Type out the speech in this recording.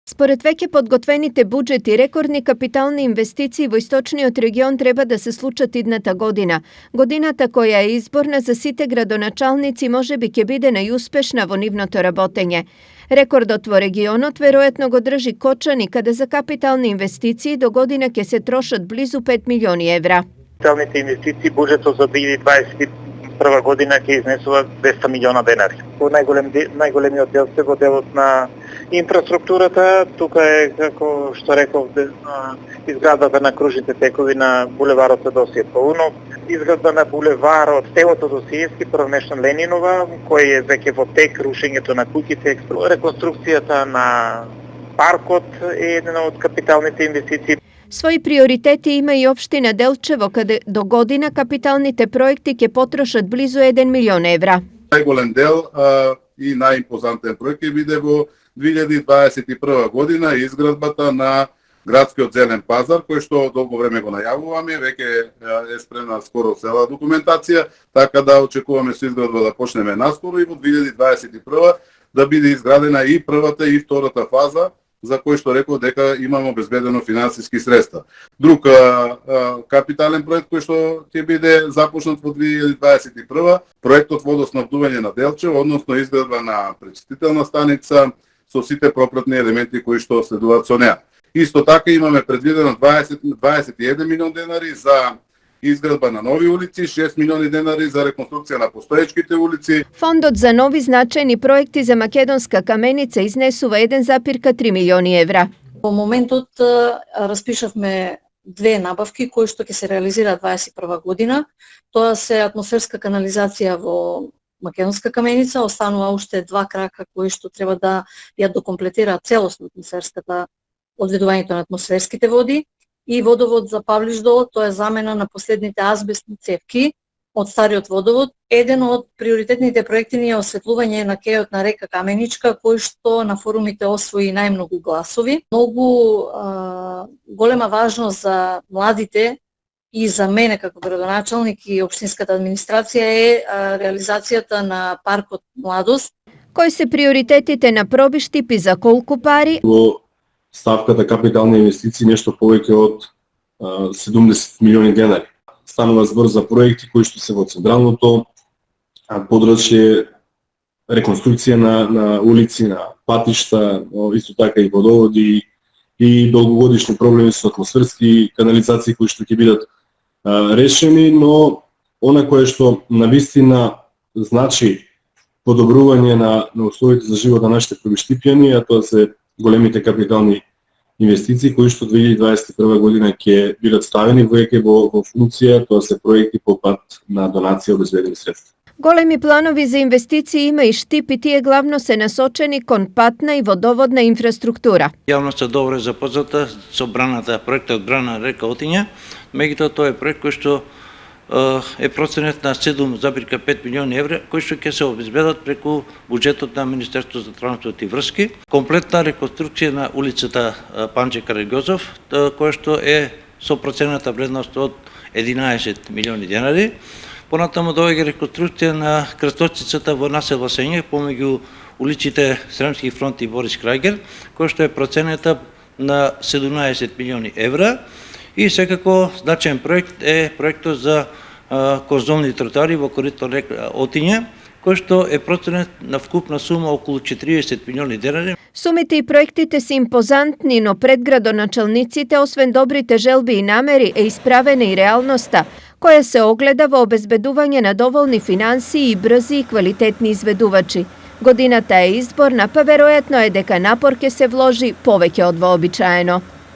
Според веќе подготвените буџети, рекордни капитални инвестиции во источниот регион треба да се случат идната година. Годината која е изборна за сите градоначалници можеби ќе биде најуспешна во нивното работење. Рекордот во регионот веројатно го држи Кочани, каде за капитални инвестиции до година ќе се трошат близу 5 милиони евра. Капиталните инвестиции буџетот за 2021 година ќе изнесува 200 милиона денари. Најголемиот дел се во делот на инфраструктурата. Тука е, како што реков, изградбата на кружните текови на булеварот Досије Паунов, изградба на булеварот Стевото Досиевски, првнешна Ленинова, кој е веќе во тек, рушењето на куќите, реконструкцијата на паркот е една од капиталните инвестиции. Своји приоритети има и општина Делчево, каде до година капиталните проекти ќе потрошат близу 1 милион евра. Најголем дел и најимпозантен проект ќе биде во 2021 година изградбата на градскиот зелен пазар, кој што долго време го најавуваме, веќе е спремна скоро цела документација, така да очекуваме со изградба да почнеме наскоро и во 2021 да биде изградена и првата и втората фаза, за кој што рекол дека имаме обезбедено финансиски средства. Друг капитален проект кој што ќе биде започнат во 2021, проектот водоснабдување на Делчево, односно изградба на пречистителна станица со сите пропратни елементи кои што следуваат со неа. Исто така имаме предвидено 21 милион денари за изградба на нови улици, 6 милиони денари за реконструкција на постоечките улици. Фондот за нови значајни проекти за Македонска каменица изнесува 1,3 милиони евра. Во моментот распишавме две набавки кои што ќе се реализираат 2021 година. Тоа се атмосферска канализација во Македонска каменица, останува уште два крака кои што треба да ја докомплетираат целосно атмосферската одведувањето на атмосферските води, и водовод за Павлиш-Дол, тоа е замена на последните азбестни цевки од стариот водовод. Еден од приоритетните проекти ни е осветлување на кејот на река Каменичка, кој што на форумите освои најмногу гласови. Многу голема важност за младите и за мене како градоначалник и општинската администрација е реализацијата на паркот Младост. Кои се приоритетите на Пробиштип и за колку пари? Во ставката капитални инвестиции нешто повеќе од 70 милиони денари. Станува збор за проекти кои што се во централното подрачје, реконструкција на улици, на патишта, исто така и водоводи и долгогодишни проблеми со атмосферски канализации кои што ќе бидат решени, но она кое што навистина значи подобрување на условите за живот на нашите пробиштипјани, а тоа се големите капитални инвестиции кои што 2021 година ќе бидат ставени веќе во функција, тоа се проекти по пат на донација обезбедени средства. Големи планови за инвестиции има и Штип и тие главно се насочени кон патна и водоводна инфраструктура. Јавноста добро е запозната со проектот Брана река Отиња, меѓутоа тоа е проект кој што е проценет на 7,5 милиони евра, кои што ќе се обезбедат преку буџетот на Министерството за транспорт и врски. Комплетна реконструкција на улицата Панче Караѓозов, која што е со процената вредност од 11 милиони денари. Понатаму доаѓа реконструкција на крсточицата во насело Сење помеѓу улиците Сремски фронт и Борис Крајгер, која што е проценета на 17 милиони евра. И секако значаен проект е проектот за конзолни тротоари во коридор река Отиња, кој што е проценет на вкупна сума околу 40 милиони денари. Сумите и проектите се импозантни, но пред градоначалниците, освен добрите желби и намери, е исправена и реалноста, која се огледа во обезбедување на доволни финансии и брзи и квалитетни изведувачи. Годината е изборна, па веројатно е дека напор ќе се вложи повеќе од вообичаено.